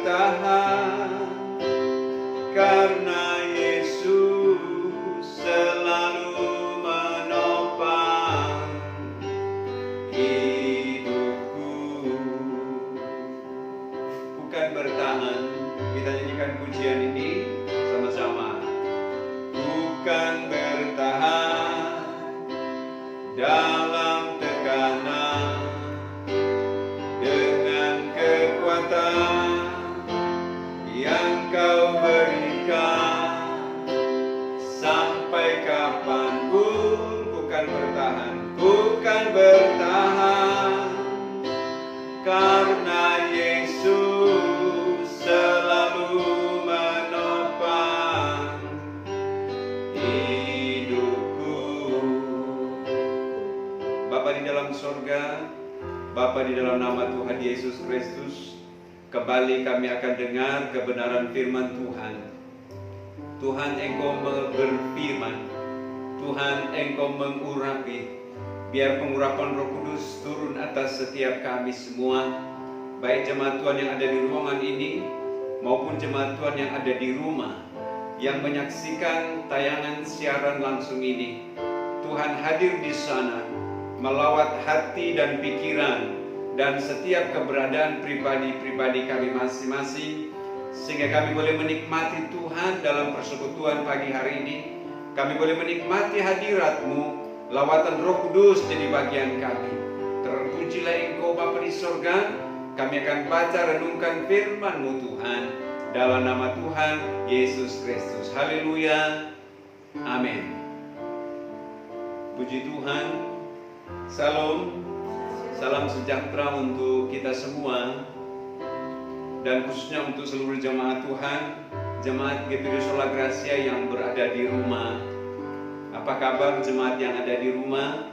bertahan, karena Yesus selalu menopang hidupku. Bukan bertahan, kita nyanyikan pujian ini sama-sama. Bukan bertahan dalam tekanan, dengan kekuatan yang Kau berikan, sampai kapanpun. Bukan bertahan, bukan bertahan, karena Yesus selalu menopang hidupku. Bapa di dalam sorga, Bapa di dalam nama Tuhan Yesus Kristus, kembali kami akan dengar kebenaran firman Tuhan. Tuhan, Engkau berfirman, Tuhan, Engkau mengurapi. Biar pengurapan Roh Kudus turun atas setiap kami semua, baik jemaat Tuhan yang ada di ruangan ini maupun jemaat Tuhan yang ada di rumah yang menyaksikan tayangan siaran langsung ini. Tuhan hadir di sana, melawat hati dan pikiran dan setiap keberadaan pribadi-pribadi kami masing-masing, sehingga kami boleh menikmati Tuhan dalam persekutuan pagi hari ini. Kami boleh menikmati hadirat-Mu, lawatan Roh Kudus jadi bagian kami. Terpujilah Engkau Bapa di sorga. Kami akan baca renungkan firman-Mu Tuhan, dalam nama Tuhan Yesus Kristus. Haleluya, amin. Puji Tuhan. Salam, salam sejahtera untuk kita semua, dan khususnya untuk seluruh jemaat Tuhan, jemaat GPD Sola Gracia yang berada di rumah. Apa kabar jemaat yang ada di rumah?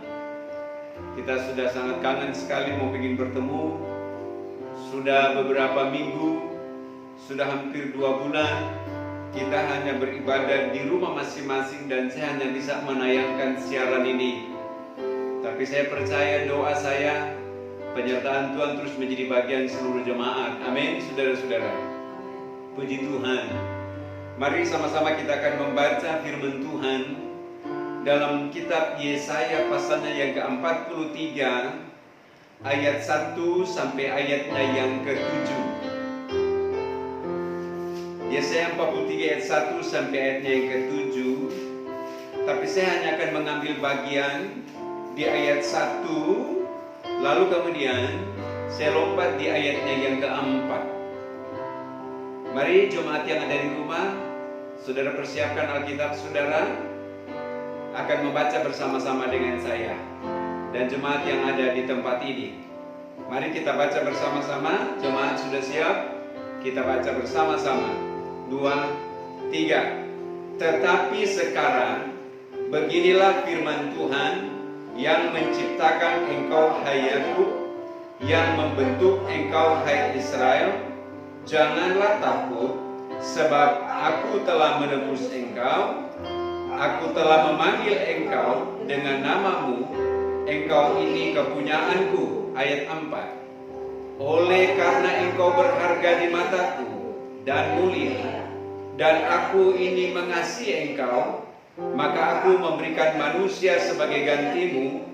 Kita sudah sangat kangen sekali mau ingin bertemu. Sudah beberapa minggu, sudah hampir 2 bulan, kita hanya beribadah di rumah masing-masing dan saya hanya bisa menayangkan siaran ini. Tapi saya percaya doa saya, penyertaan Tuhan terus menjadi bagian seluruh jemaat. Amin, saudara-saudara. Puji Tuhan. Mari sama-sama kita akan membaca firman Tuhan dalam kitab Yesaya pasalnya yang ke-43 ayat 1 sampai ayatnya yang ke-7. Yesaya 43 ayat 1 sampai ayatnya yang ke-7. Tapi saya hanya akan mengambil bagian di ayat 1, lalu kemudian saya lompat di ayatnya yang ke-4. Mari jemaat yang ada di rumah, saudara persiapkan Alkitab saudara, akan membaca bersama-sama dengan saya. Dan jemaat yang ada di tempat ini, mari kita baca bersama-sama. Jemaat sudah siap? Kita baca bersama-sama. 2, 3. Tetapi sekarang, beginilah firman Tuhan yang menciptakan engkau hai Yakub, yang membentuk engkau hai Israel. Janganlah takut, sebab aku telah menebus engkau. Aku telah memanggil engkau dengan namamu. Engkau ini kepunyaanku. Ayat 4. Oleh karena engkau berharga di mataku dan mulia, dan aku ini mengasihi engkau, maka aku memberikan manusia sebagai gantimu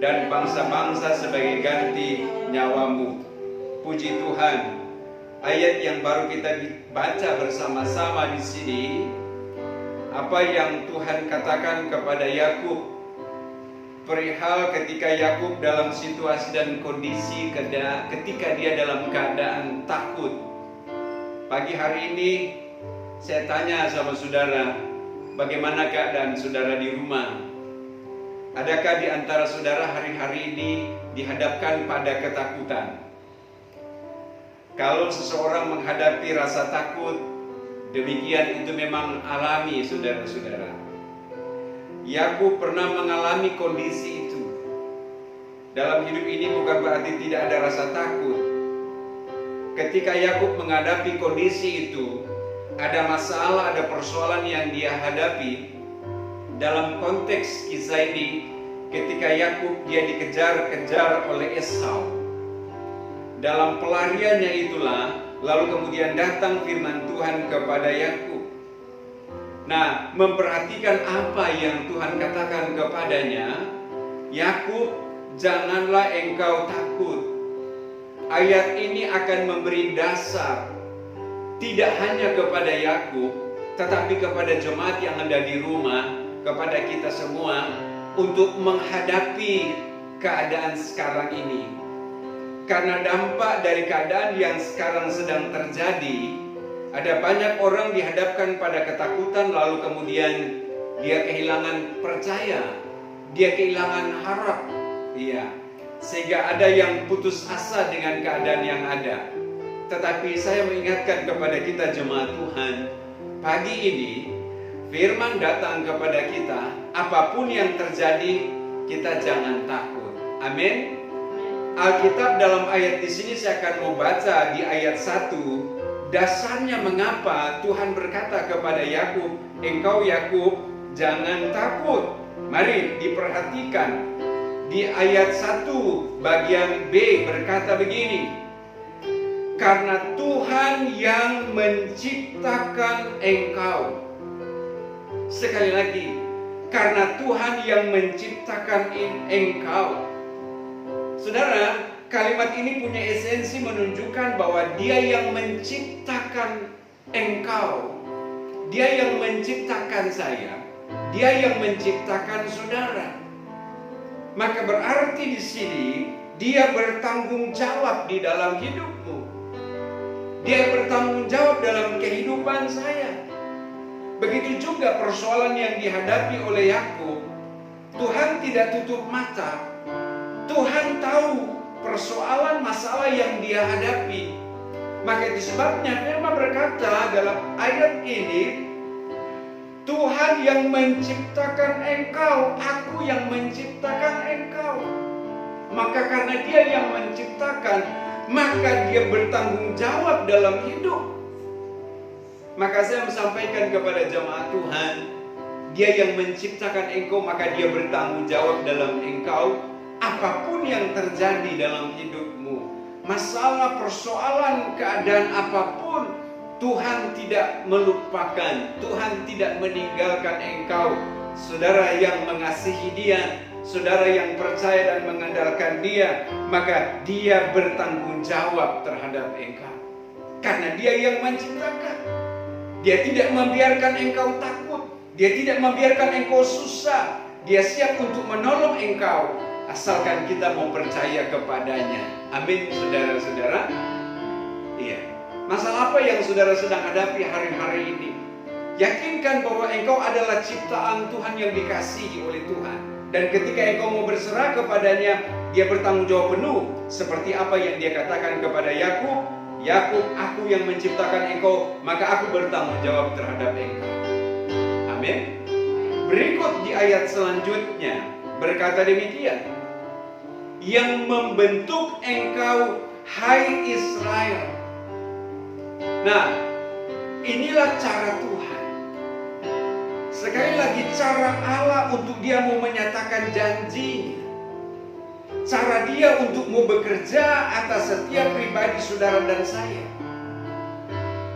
dan bangsa-bangsa sebagai ganti nyawamu. Puji Tuhan. Ayat yang baru kita baca bersama-sama di sini, apa yang Tuhan katakan kepada Yakub perihal ketika Yakub dalam situasi dan kondisi ketika dia dalam keadaan takut. Pagi hari ini saya tanya sama saudara, bagaimana keadaan saudara di rumah? Adakah di antara saudara hari-hari ini dihadapkan pada ketakutan? Kalau seseorang menghadapi rasa takut, demikian itu memang alami, saudara-saudara. Yakub pernah mengalami kondisi itu. Dalam hidup ini bukan berarti tidak ada rasa takut. Ketika Yakub menghadapi kondisi itu, ada masalah, ada persoalan yang dia hadapi. Dalam konteks kisah ini, ketika Yakub dia dikejar-kejar oleh Esau. Dalam pelariannya itulah lalu kemudian datang firman Tuhan kepada Yakub. Nah, memperhatikan apa yang Tuhan katakan kepadanya, Yakub, janganlah engkau takut. Ayat ini akan memberi dasar tidak hanya kepada Yakub, tetapi kepada jemaat yang ada di rumah, kepada kita semua, untuk menghadapi keadaan sekarang ini. Karena dampak dari keadaan yang sekarang sedang terjadi, ada banyak orang dihadapkan pada ketakutan, lalu kemudian dia kehilangan percaya, dia kehilangan harap, sehingga ada yang putus asa dengan keadaan yang ada. Tetapi saya mengingatkan kepada kita jemaat Tuhan, pagi ini firman datang kepada kita, apapun yang terjadi, kita jangan takut. Amin. Alkitab dalam ayat di sini saya akan mau baca di ayat 1. Dasarnya mengapa Tuhan berkata kepada Yakub, engkau Yakub jangan takut. Mari diperhatikan. Di ayat 1 bagian B berkata begini, karena Tuhan yang menciptakan engkau. Sekali lagi, karena Tuhan yang menciptakan engkau. Saudara, kalimat ini punya esensi menunjukkan bahwa Dia yang menciptakan engkau, Dia yang menciptakan saya, Dia yang menciptakan saudara. Maka berarti di sini Dia bertanggung jawab di dalam hidupmu. Dia bertanggung jawab dalam kehidupan saya. Begitu juga persoalan yang dihadapi oleh Yakub. Tuhan tidak tutup mata. Tuhan tahu persoalan masalah yang dia hadapi. Maka itu sebabnya firman berkata dalam ayat ini, Tuhan yang menciptakan engkau, aku yang menciptakan engkau. Maka karena Dia yang menciptakan, maka Dia bertanggung jawab dalam hidup. Maka saya menyampaikan kepada jemaat Tuhan, Dia yang menciptakan engkau, maka Dia bertanggung jawab dalam engkau. Apapun yang terjadi dalam hidupmu, masalah, persoalan, keadaan apapun, Tuhan tidak melupakan, Tuhan tidak meninggalkan engkau. Saudara yang mengasihi Dia, saudara yang percaya dan mengandalkan Dia, maka Dia bertanggung jawab terhadap engkau. Karena Dia yang menciptakan. Dia tidak membiarkan engkau takut, Dia tidak membiarkan engkau susah. Dia siap untuk menolong engkau, asalkan kita mau percaya kepadanya. Amin, saudara-saudara. Iya. Masalah apa yang saudara sedang hadapi hari-hari ini? Yakinkan bahwa engkau adalah ciptaan Tuhan yang dikasihi oleh Tuhan. Dan ketika engkau mau berserah kepadanya, Dia bertanggung jawab penuh. Seperti apa yang Dia katakan kepada Yakub, Yakub, aku yang menciptakan engkau, maka aku bertanggung jawab terhadap engkau. Amin. Berikut di ayat selanjutnya berkata demikian, yang membentuk engkau, hai Israel. Nah, inilah cara Tuhan. Sekali lagi, cara Allah untuk Dia mau menyatakan janjinya. Cara Dia untuk mau bekerja atas setiap pribadi saudara dan saya.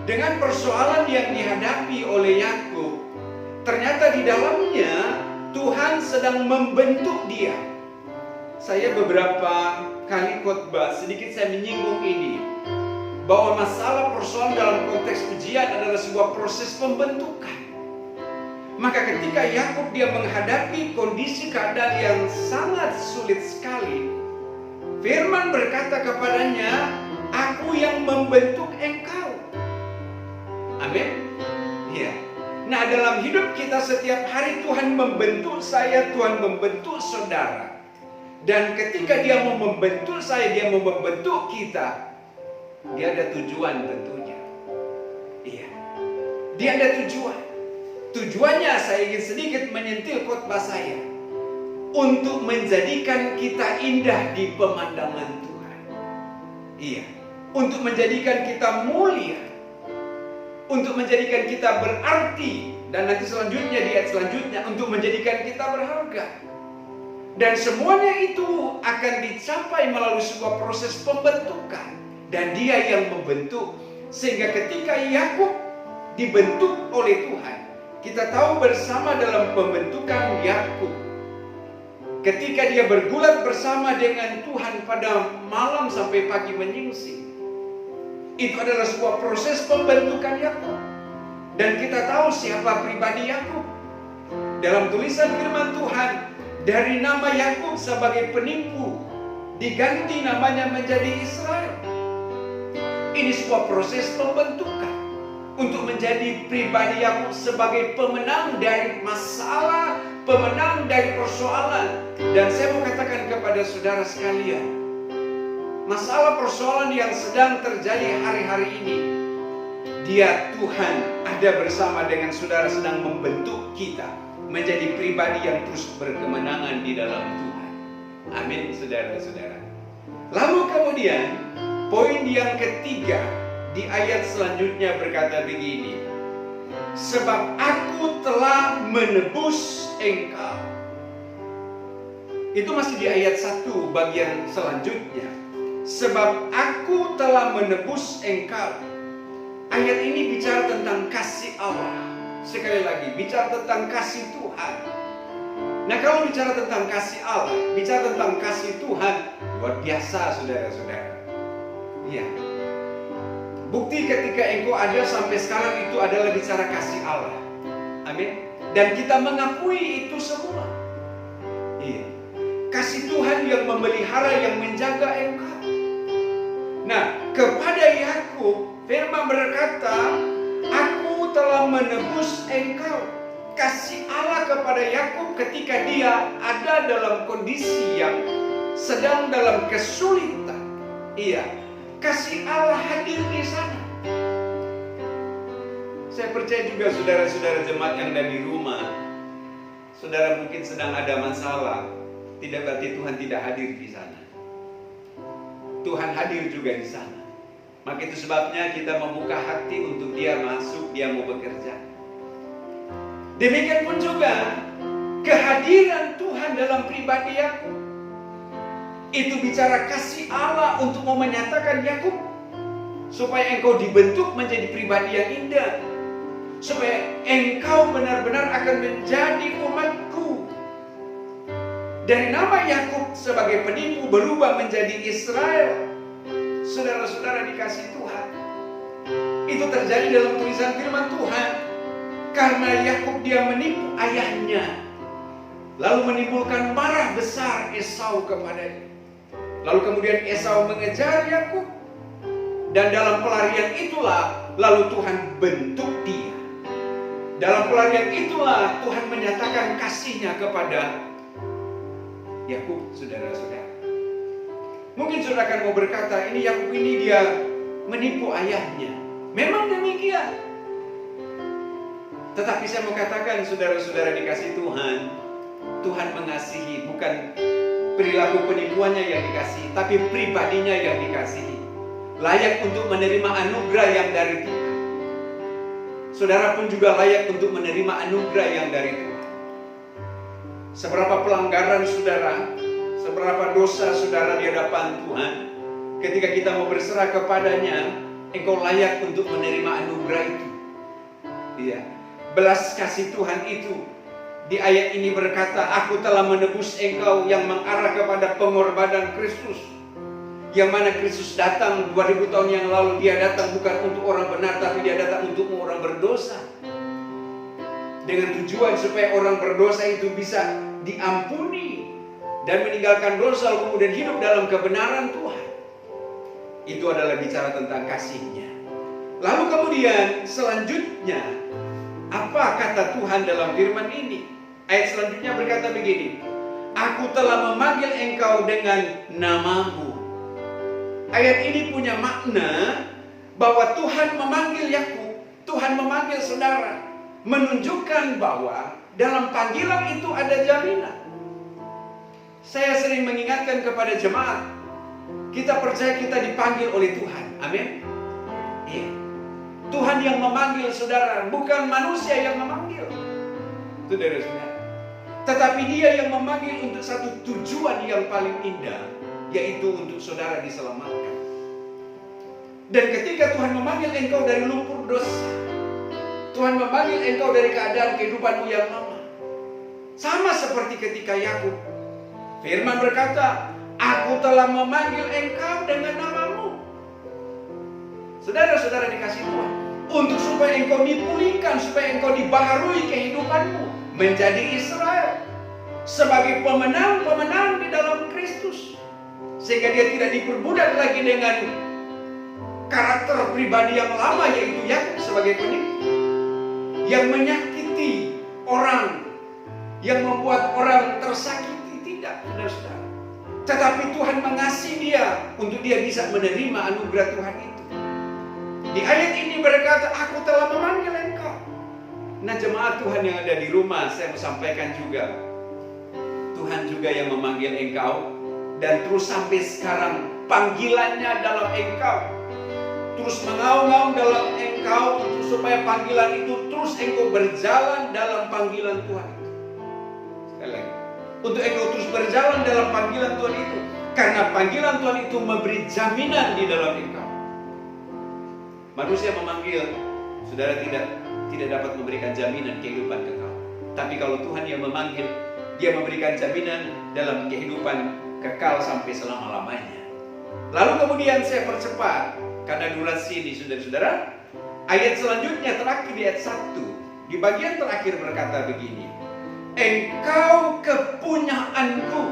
Dengan persoalan yang dihadapi oleh Yakub, ternyata di dalamnya Tuhan sedang membentuk dia. Saya beberapa kali khotbah, sedikit saya menyinggung ini, bahwa masalah persoalan dalam konteks ujian adalah sebuah proses pembentukan. Maka ketika Yakub dia menghadapi kondisi keadaan yang sangat sulit sekali, firman berkata kepadanya, aku yang membentuk engkau. Amin. Ya. Nah, dalam hidup kita setiap hari Tuhan membentuk saya, Tuhan membentuk saudara. Dan ketika Dia mau membentuk saya, Dia mau membentuk kita, Dia ada tujuan tentunya. Iya. Dia ada tujuan. Tujuannya saya ingin sedikit menyentil khotbah saya, untuk menjadikan kita indah di pemandangan Tuhan. Iya. Untuk menjadikan kita mulia, untuk menjadikan kita berarti, dan nanti selanjutnya di ayat selanjutnya untuk menjadikan kita berharga. Dan semuanya itu akan dicapai melalui sebuah proses pembentukan. Dan Dia yang membentuk, Sehingga ketika Yakub dibentuk oleh Tuhan, kita tahu bersama dalam pembentukan Yakub, ketika dia bergulat bersama dengan Tuhan pada malam sampai pagi menyingsing, itu adalah sebuah proses pembentukan Yakub. Dan kita tahu siapa pribadi Yakub. Dalam tulisan firman Tuhan, dari nama Yakub sebagai penipu diganti namanya menjadi Israel. Ini sebuah proses pembentukan untuk menjadi pribadi Yakub sebagai pemenang dari masalah, pemenang dari persoalan. Dan saya mau katakan kepada saudara sekalian, masalah persoalan yang sedang terjadi hari-hari ini, dia Tuhan ada bersama dengan saudara sedang membentuk kita menjadi pribadi yang terus berkemenangan di dalam Tuhan. Amin, saudara-saudara. Lalu kemudian poin yang ketiga di ayat selanjutnya berkata begini, sebab aku telah menebus engkau. Itu masih di ayat 1 bagian selanjutnya. Sebab aku telah menebus engkau. Ayat ini bicara tentang kasih Allah. Sekali lagi, bicara tentang kasih Tuhan. Nah, kalau bicara tentang kasih Allah, bicara tentang kasih Tuhan, luar biasa saudara-saudara. Iya. Bukti ketika engkau ada sampai sekarang itu adalah bicara kasih Allah. Amin. Dan kita mengakui itu semua. Iya. Kasih Tuhan yang memelihara, yang menjaga engkau. Nah, kepada Yakub firman berkata, aku telah menebus engkau. Kasih Allah kepada Yakub ketika dia ada dalam kondisi yang sedang dalam kesulitan. Iya, kasih Allah hadir di sana. Saya percaya juga saudara-saudara jemaat yang ada di rumah, saudara mungkin sedang ada masalah, tidak berarti Tuhan tidak hadir di sana. Tuhan hadir juga di sana. Maka itu sebabnya kita membuka hati untuk dia masuk, dia mau bekerja. Demikian pun juga kehadiran Tuhan dalam pribadi Yakub. Itu bicara kasih Allah untuk mau menyatakan Yakub, supaya engkau dibentuk menjadi pribadi yang indah, supaya engkau benar-benar akan menjadi umatku. Dari nama Yakub sebagai penipu berubah menjadi Israel. Saudara-saudara dikasih Tuhan, itu terjadi dalam tulisan firman Tuhan. Karena Yakub dia menipu ayahnya, lalu menimbulkan marah besar Esau kepadanya. Lalu kemudian Esau mengejar Yakub, dan dalam pelarian itulah lalu Tuhan bentuk dia. Dalam pelarian itulah Tuhan menyatakan kasih-Nya kepada Yakub, saudara-saudara. Mungkin saudara akan mau berkata, ini Yakub ini dia menipu ayahnya. Memang demikian. Tetapi saya mau katakan saudara-saudara dikasih Tuhan, Tuhan mengasihi, bukan perilaku penipuannya yang dikasihi, tapi pribadinya yang dikasihi. Layak untuk menerima anugerah yang dari Tuhan. Saudara pun juga layak untuk menerima anugerah yang dari Tuhan. Seberapa pelanggaran saudara, seberapa dosa saudara di hadapan Tuhan, ketika kita mau berserah kepadanya, engkau layak untuk menerima anugerah itu. Iya. Belas kasih Tuhan itu di ayat ini berkata, aku telah menebus engkau, yang mengarah kepada pengorbanan Kristus. Yang mana Kristus datang 2000 tahun yang lalu. Dia datang bukan untuk orang benar, tapi dia datang untuk orang berdosa. Dengan tujuan supaya orang berdosa itu bisa diampuni dan meninggalkan dosa, kemudian hidup dalam kebenaran Tuhan. Itu adalah bicara tentang kasih-Nya. Lalu kemudian selanjutnya, apa kata Tuhan dalam firman ini? Ayat selanjutnya berkata begini, aku telah memanggil engkau dengan namamu. Ayat ini punya makna bahwa Tuhan memanggil Yakub, Tuhan memanggil saudara, menunjukkan bahwa dalam panggilan itu ada jaminan. Saya sering mengingatkan kepada jemaat, kita percaya kita dipanggil oleh Tuhan. Amin. Iya. Tuhan yang memanggil saudara, bukan manusia yang memanggil. Saudara-saudara. Tetapi Dia yang memanggil untuk satu tujuan yang paling indah, yaitu untuk saudara diselamatkan. Dan ketika Tuhan memanggil engkau dari lumpur dosa, Tuhan memanggil engkau dari keadaan kehidupanmu yang lama, sama seperti ketika Yakub, firman berkata, aku telah memanggil engkau dengan namamu. Saudara-saudara dikasih Tuhan, untuk supaya engkau dipulihkan, supaya engkau dibaharui kehidupanmu menjadi Israel, sebagai pemenang-pemenang di dalam Kristus, sehingga dia tidak diperbudak lagi dengan karakter pribadi yang lama, yaitu Yakub sebagai penipu yang menyakiti orang, yang membuat orang tersakiti. Tidak, saudara-saudara. Tetapi Tuhan mengasihi dia untuk dia bisa menerima anugerah Tuhan itu. Di ayat ini berkata, aku telah memanggil engkau. Nah, jemaat Tuhan yang ada di rumah, saya mau sampaikan juga, Tuhan juga yang memanggil engkau. Dan terus sampai sekarang panggilannya dalam engkau, terus mengaum-ngaum dalam engkau, supaya panggilan itu terus engkau berjalan dalam panggilan Tuhan itu. Sekali lagi, untuk engkau terus berjalan dalam panggilan Tuhan itu, karena panggilan Tuhan itu memberi jaminan di dalam engkau. Manusia memanggil, saudara tidak dapat memberikan jaminan kehidupan kekal. Tapi kalau Tuhan yang memanggil, dia memberikan jaminan dalam kehidupan kekal sampai selama-lamanya. Lalu kemudian saya percepat karena durasi ini, saudara-saudara. Ayat selanjutnya terakhir di ayat 1, di bagian terakhir berkata begini, engkau kepunyaanku.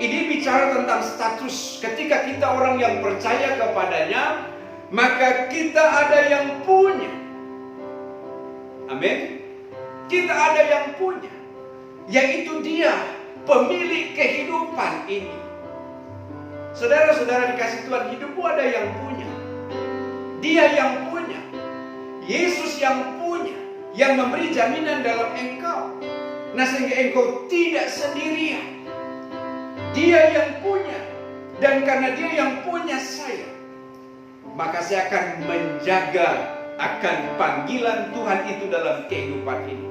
Ini bicara tentang status. Ketika kita orang yang percaya kepadanya, maka kita ada yang punya. Amin. Kita ada yang punya, yaitu dia pemilik kehidupan ini. Saudara-saudara dikasih Tuhan, hidupmu ada yang punya. Dia yang punya. Yesus yang punya, yang memberi jaminan dalam engkau. Nah, sehingga engkau tidak sendirian. Dia yang punya. Dan karena dia yang punya saya, maka saya akan menjaga akan panggilan Tuhan itu dalam kehidupan ini.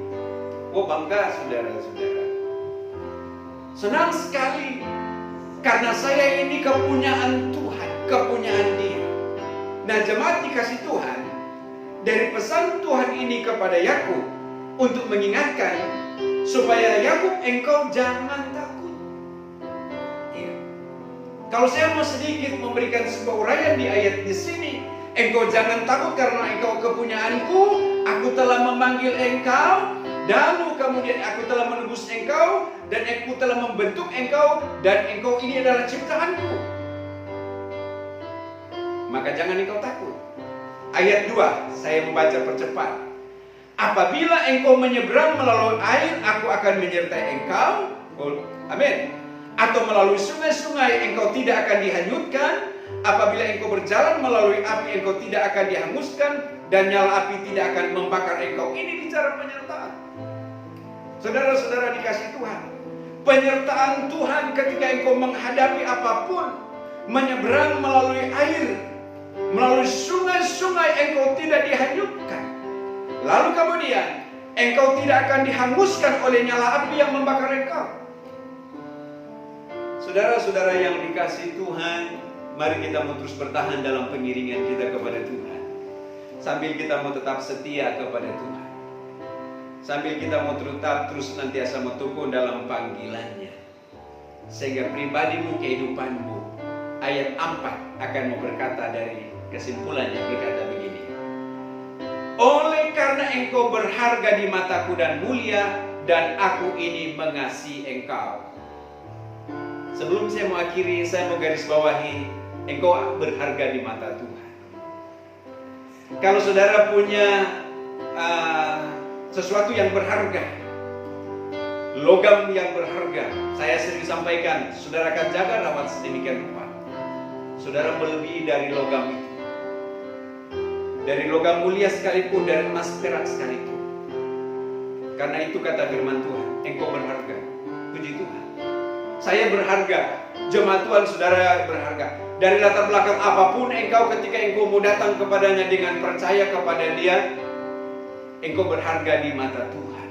Oh, bangga saudara-saudara. Senang sekali karena saya ini kepunyaan Tuhan, kepunyaan dia. Nah, jemaat dikasih Tuhan, dari pesan Tuhan ini kepada Yakub untuk mengingatkan supaya Yakub, engkau jangan takut. Ya. Kalau saya mau sedikit memberikan sebuah uraian di ayat di sini, engkau jangan takut karena engkau kepunyaanku, aku telah memanggil engkau, dan kemudian aku telah menebus engkau, dan aku telah membentuk engkau, dan engkau ini adalah ciptaanku. Maka jangan engkau takut. Ayat 2, saya membaca percepat. Apabila engkau menyeberang melalui air, aku akan menyertai engkau. Oh, amin. Atau melalui sungai-sungai, engkau tidak akan dihanyutkan. Apabila engkau berjalan melalui api, engkau tidak akan dihanguskan, dan nyala api tidak akan membakar engkau. Ini bicara penyertaan. Saudara-saudara dikasih Tuhan, penyertaan Tuhan ketika engkau menghadapi apapun, menyeberang melalui air, melalui sungai-sungai, engkau tidak dihanyutkan. Lalu kemudian engkau tidak akan dihanguskan oleh nyala api yang membakar engkau. Saudara-saudara yang dikasih Tuhan, mari kita mau terus bertahan dalam pengiringan kita kepada Tuhan, sambil kita mau tetap setia kepada Tuhan, sambil kita mau tetap terus nantiasa tekun dalam panggilannya, sehingga pribadimu, kehidupanmu. Ayat 4 akan mau berkata dari kesimpulannya, berkata begini, oleh karena engkau berharga di mataku dan mulia, dan aku ini mengasihi engkau. Sebelum saya mau akhiri, saya mau garis bawahi, engkau berharga di mata Tuhan. Kalau saudara punya sesuatu yang berharga, logam yang berharga, saya sering sampaikan, saudara akan jaga rawat sedemikian rupa. Saudara melebihi dari logam itu. Dari logam mulia sekalipun, dari emas perak sekalipun. Karena itu kata firman Tuhan, engkau berharga. Puji Tuhan. Saya berharga, jemaat Tuhan saudara berharga. Dari latar belakang apapun engkau, ketika engkau mau datang kepadanya dengan percaya kepada dia, engkau berharga di mata Tuhan.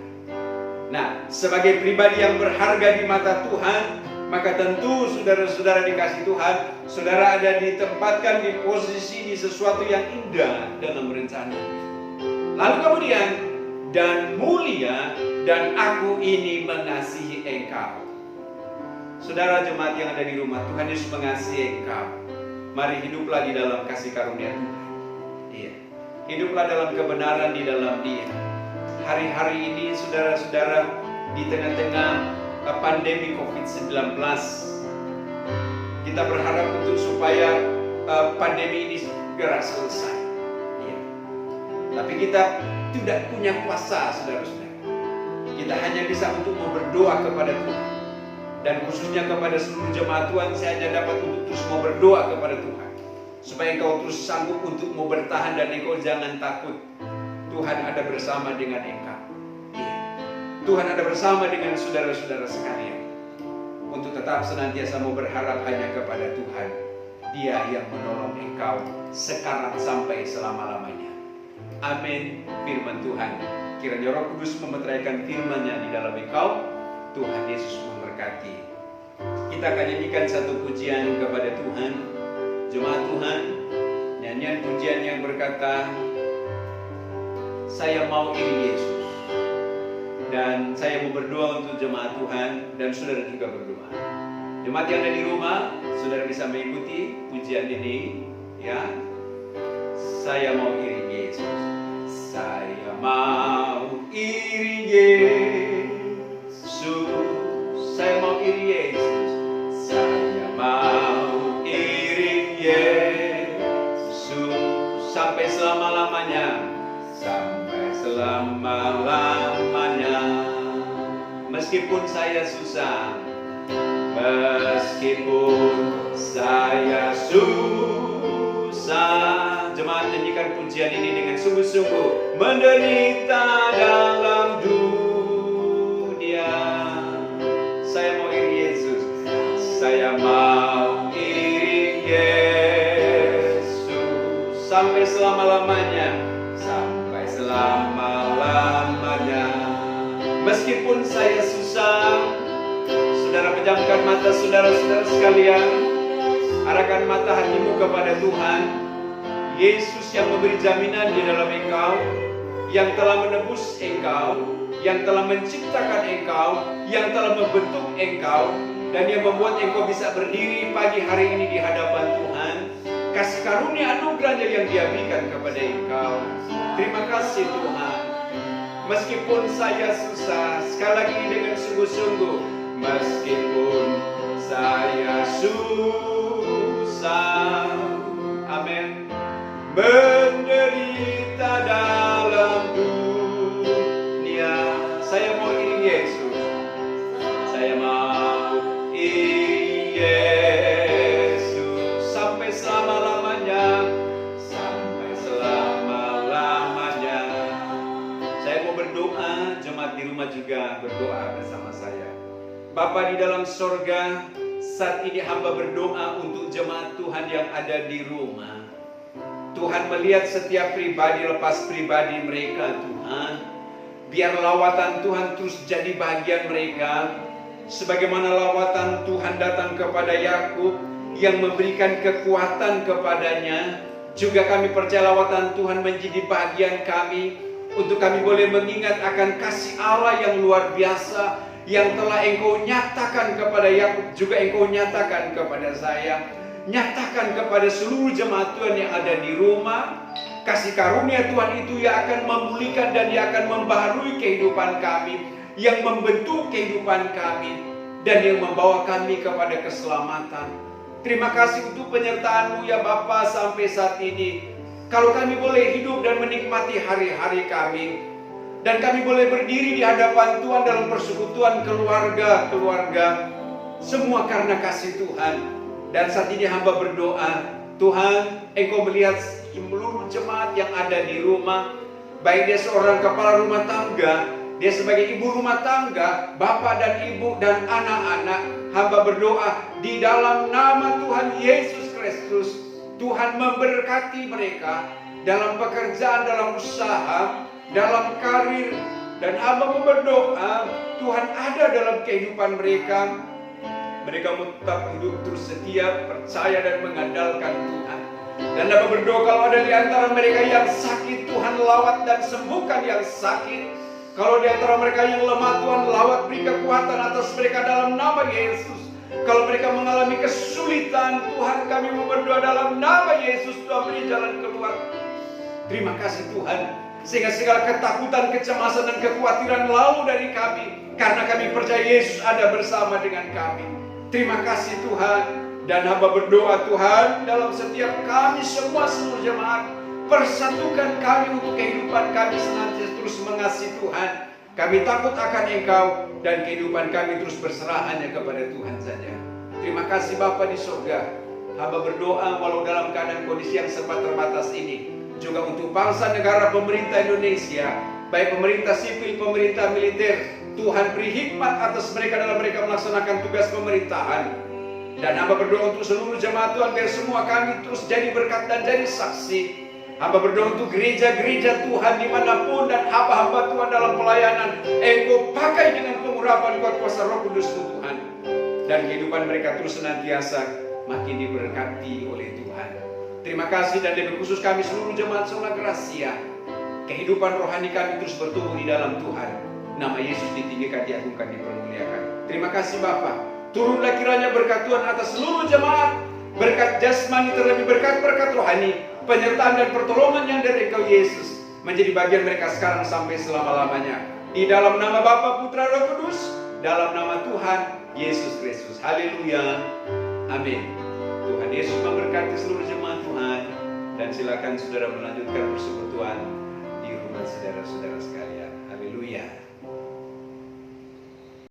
Nah, sebagai pribadi yang berharga di mata Tuhan, maka tentu saudara-saudara dikasih Tuhan, saudara ada ditempatkan di posisi di sesuatu yang indah dalam rencana. Lalu kemudian, dan mulia, dan aku ini mengasihi engkau. Saudara jemaat yang ada di rumah, Tuhan Yesus mengasihi engkau. Mari hiduplah di dalam kasih karunia Tuhan. Iya. Hiduplah dalam kebenaran di dalam Dia. Hari-hari ini saudara-saudara, di tengah-tengah pandemi COVID-19, kita berharap untuk supaya pandemi ini segera selesai. Ya. Tapi kita tidak punya kuasa, saudara-saudara. Kita hanya bisa untuk berdoa kepada Tuhan. Dan khususnya kepada seluruh jemaat Tuhan, saya hanya dapat untuk terus mau berdoa kepada Tuhan, supaya engkau terus sanggup untuk mau bertahan dan engkau jangan takut. Tuhan ada bersama dengan engkau. Tuhan ada bersama dengan saudara-saudara sekalian, untuk tetap senantiasa mau berharap hanya kepada Tuhan. Dia yang menolong engkau sekarang sampai selama-lamanya. Amin. Firman Tuhan, kiranya Roh Kudus memeteraikan firman-Nya di dalam engkau. Tuhan Yesus memberkati. Kita akan nyanyikan satu pujian kepada Tuhan. Jemaat Tuhan, nyanyian pujian yang berkata, saya mau iri Yesus. Dan saya mau berdoa untuk jemaat Tuhan, dan saudara juga berdoa. Jemaat yang ada di rumah, saudara bisa mengikuti pujian ini, ya. Saya mau iri Yesus. Saya mau iri Yesus. Saya mau iri Yesus. Saya mau iri Yesus sampai selama-lamanya. Sampai selama-lamanya. Meskipun saya susah, meskipun saya susah, jemaat nyanyikan pujian ini dengan sungguh-sungguh. Menderita dalam dunia, saya mau iri Yesus. Saya mau iri Yesus sampai selama-lamanya. Selama-lamanya. Meskipun saya susah, saudara pejamkan mata saudara-saudara sekalian, arahkan mata hatimu kepada Tuhan. Yesus yang memberi jaminan di dalam engkau, yang telah menebus engkau, yang telah menciptakan engkau, yang telah membentuk engkau, dan yang membuat engkau bisa berdiri pagi hari ini di hadapan Tuhan. Kasih karunia anugerahnya yang Dia berikan kepada engkau. Terima kasih Tuhan. Meskipun saya susah, sekali lagi dengan sungguh-sungguh, meskipun saya susah, amin, menderita dalam dunia, saya mau iri Yesus. Saya mau iri Yesus sampai selama-lamanya. Berdoa, jemaat di rumah juga berdoa bersama saya. Bapa di dalam sorga, saat ini hamba berdoa untuk jemaat Tuhan yang ada di rumah. Tuhan melihat setiap pribadi lepas pribadi mereka, Tuhan. Biar lawatan Tuhan terus jadi bagian mereka, sebagaimana lawatan Tuhan datang kepada Yakub yang memberikan kekuatan kepadanya. Juga kami percaya lawatan Tuhan menjadi bagian kami, untuk kami boleh mengingat akan kasih Allah yang luar biasa, yang telah Engkau nyatakan kepada Yakub, juga Engkau nyatakan kepada saya. Nyatakan kepada seluruh jemaat Tuhan yang ada di rumah. Kasih karunia Tuhan itu yang akan memulihkan dan yang akan membaharui kehidupan kami, yang membentuk kehidupan kami, dan yang membawa kami kepada keselamatan. Terima kasih untuk penyertaan-Mu ya Bapa sampai saat ini. Kalau kami boleh hidup dan menikmati hari-hari kami, dan kami boleh berdiri di hadapan Tuhan dalam persekutuan keluarga-keluarga, semua karena kasih Tuhan. Dan saat ini hamba berdoa, Tuhan, Engkau melihat seluruh jemaat yang ada di rumah, baik dia seorang kepala rumah tangga, dia sebagai ibu rumah tangga, bapak dan ibu dan anak-anak. Hamba berdoa di dalam nama Tuhan Yesus Kristus, Tuhan memberkati mereka dalam pekerjaan, dalam usaha, dalam karir. Dan hamba berdoa Tuhan ada dalam kehidupan mereka. mereka mau tetap hidup terus setia, percaya dan mengandalkan Tuhan. Dan Bapa berdoa kalau ada di antara mereka yang sakit, Tuhan lawat dan sembuhkan yang sakit. Kalau di antara mereka yang lemah, Tuhan lawat, beri kekuatan atas mereka dalam nama Yesus. Kalau mereka mengalami kesulitan, Tuhan kami mau berdoa dalam nama Yesus, Tuhan beri jalan keluar. Terima kasih Tuhan, sehingga segala ketakutan, kecemasan dan kekhawatiran lalu dari kami, karena kami percaya Yesus ada bersama dengan kami. Terima kasih Tuhan. Dan hamba berdoa Tuhan, dalam setiap kami semua seluruh jemaat, persatukan kami untuk kehidupan kami senantiasa terus mengasihi Tuhan. Kami takut akan Engkau dan kehidupan kami terus berserah hanya kepada Tuhan saja. Terima kasih Bapa di surga. Hamba berdoa walau dalam keadaan kondisi yang serba terbatas ini, juga untuk bangsa negara pemerintah Indonesia, baik pemerintah sipil, pemerintah militer, Tuhan beri hikmat atas mereka dalam mereka melaksanakan tugas pemerintahan. Dan hamba berdoa untuk seluruh jemaat Tuhan, biar semua kami terus jadi berkat dan jadi saksi. Hamba berdoa untuk gereja-gereja Tuhan dimanapun dan hamba-hamba Tuhan dalam pelayanan, Engkau pakai dengan pengurapan kuat kuasa Roh Kudus-Mu Tuhan. Dan kehidupan mereka terus senantiasa makin diberkati oleh Tuhan. Terima kasih, dan lebih khusus kami seluruh jemaat Sola Gracia, kehidupan rohani kami terus bertumbuh di dalam Tuhan. Nama Yesus ditinggikan, diagungkan, dipermuliakan. Terima kasih Bapa. Turunlah kiranya berkat Tuhan atas seluruh jemaat, berkat jasmani terlebih berkat-berkat rohani, penyertaan dan pertolongan yang dari Engkau Yesus menjadi bagian mereka sekarang sampai selama-lamanya. Di dalam nama Bapa, Putra, Roh Kudus, dalam nama Tuhan Yesus Kristus. Haleluya. Amin. Tuhan Yesus memberkati seluruh jemaat Tuhan, dan silakan saudara melanjutkan persekutuan di rumah saudara-saudara sekalian.